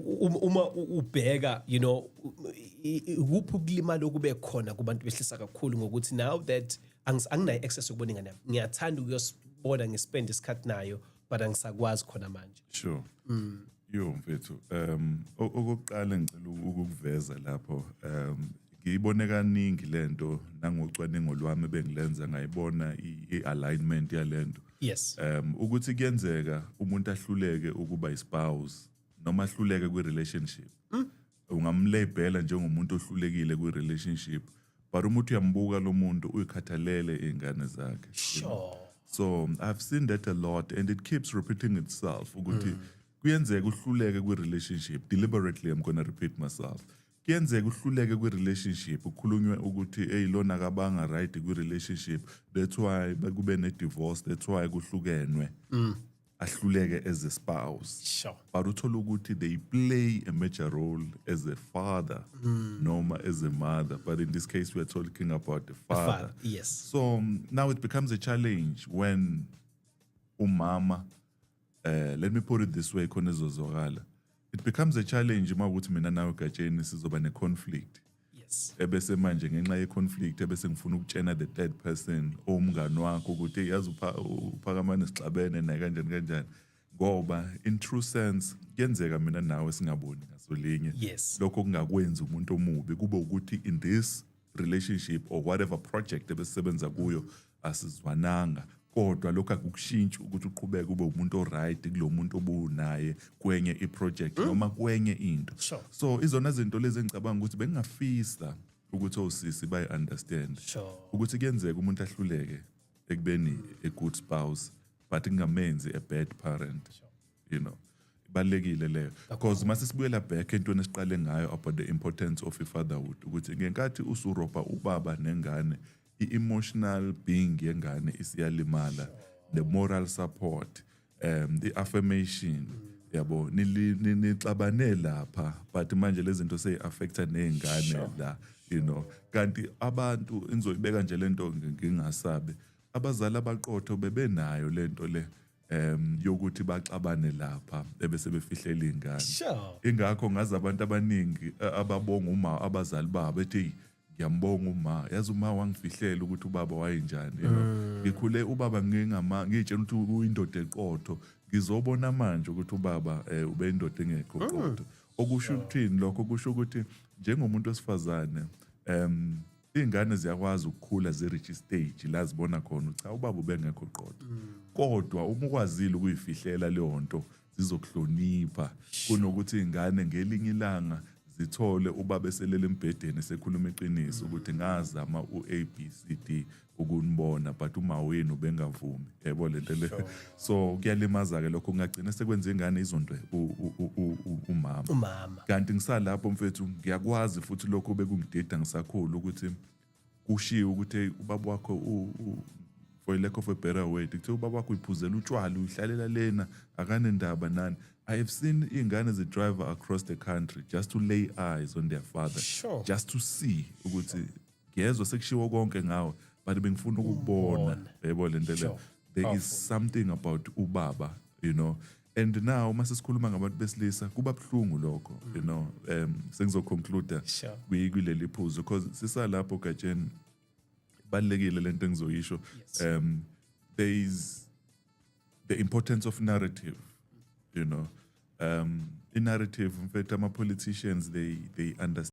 Uma ubheka, ikuphi ukulimala okube khona kubantu behlisa kakhulu ngokuthi now that anginayo access yokubona ingane yami, ngiyathanda ukuyosibona ngispend isikhathi nayo but angisakwazi khona manje. Sure. Yo mfethu, okokuqala ngicela ukukuveza lapho, ngiyibone kaningi lento nangocwaningo lwami bengilenza ngayibona i-alignment yalento. Yes. Ukuthi kuyenzeka umuntu ahluleke ukuba ispouse noma ahluleke kwi-relationship. Ungamlabela njengomuntu ohlulekile kwi-relationship, but umuntu uyambuka lo muntu uyikhathalele izingane zakhe. Sure. So I've seen that a lot and it keeps repeating itself. Ukuthi kuyenzeka uhluleke kwi-relationship, deliberately I'm going to repeat myself. Kuyenzeka uhluleke kwi-relationship, ukhulunywe ukuthi lona kabanga right kwi-relationship, that's why kube ne-divorce, that's why kuhlukenwe. Ahluleke as a spouse. Sure. But uthola ukuthi they play a major role as a father, noma as a mother. But in this case, we are talking about the father. Yes. So now it becomes a challenge when umama, let me put it this way, khona ezozwakala. It becomes a challenge uma ukuthi mina nawe Gatsheni sizoba ne-conflict. Yes. Ebese manje ngenxa ye-conflict ebese ngifuna ukutshena the third person omngani wakho ukuthi yazi uphakamane sixabene naye kanjani ngoba in true sense kuyenzeka mina nawe singaboni ngasolinye. Yes. Lokho kungakwenza umuntu omubi kube ukuthi in this relationship or whatever project ebesebenza kuyo asizwananga, kodwa lokho akukushintshi ukuthi uqhubeke kube umuntu oright kulo muntu obunaye kwenye iproject noma kwenye into. Sure. So izona zinto lezi engicabanga ukuthi bengingafisa ukuthi osisi bayi-understand. Sure. Ukuthi kuyenzeka umuntu ahluleke ekubeni a good spouse but ingamenzi a bad parent. Sure. Ibalekile leyo because mase sibuyela back entweni esiqale ngayo about the importance of fatherhood, ukuthi ngenkathi usuropa ubaba nengane, i-emotional being yengane isiyalimala, the moral support, the affirmation, yabo nixabane lapha but manje lezi zinto seyi-affecta ney'ngane la, kanti abantu engizoyibeka nje lento ngingasabi, abazali abaqotho bebenayo lento le yokuthi baxabane lapha ebese befihlela izingane. Sure. Ingakho ngazi abantu abaningi ababonga abazali babo ethi ngiyambonga uma, yazi uma wangifihlela ukuthi ubaba wayenjani, ngikhule ubaba ngitshela ukuthi uyindoda eqotho, ngizobona manje ukuthi ubaba ube indoda engekho qotho. Okusho ukuthini lokho? Kusho ukuthi njengomuntu wesifazane izingane ziyakwazi ukukhula ze-reach stage la zibona khona cha ubaba ubengekho qotho, kodwa uma ukwazile ukuyifihlela leyo nto zizokuhlonipha kunokuthi izingane ngelinye ilanga zithole ubaba eselele embhedeni sekhuluma iqiniso ukuthi ngazama u-ABCD ukunibona but uma wenu bengavumi, yebo lento le. So kuyalimaza ke lokho, kungagcina sekwenza ingane izondwe umama. Kanti ngisalapho mfethu ngiyakwazi futhi lokho bekungidida ngisakhula ukuthi kushiwo ukuthi ubaba wakho for lack of a better word kuthi ubaba wakho uyiphuzela utshwala uyihlalela lena akanendaba nani. I have seen ingane drive across the country just to lay eyes on their father. Sure. Just to see ukuthi ngiyezwa sekushiwo konke ngawe but bengifuna ukubona, yebo lento le. There is something about ubaba, and now mase sikhuluma ngabantu besilisa kuba buhlungu lokho, sengizoconclude kuleli phuzu because sisalapho Gatsheni balekile lento engizoyisho. There is the importance of narrative, in narrative in fact ama politicians they understand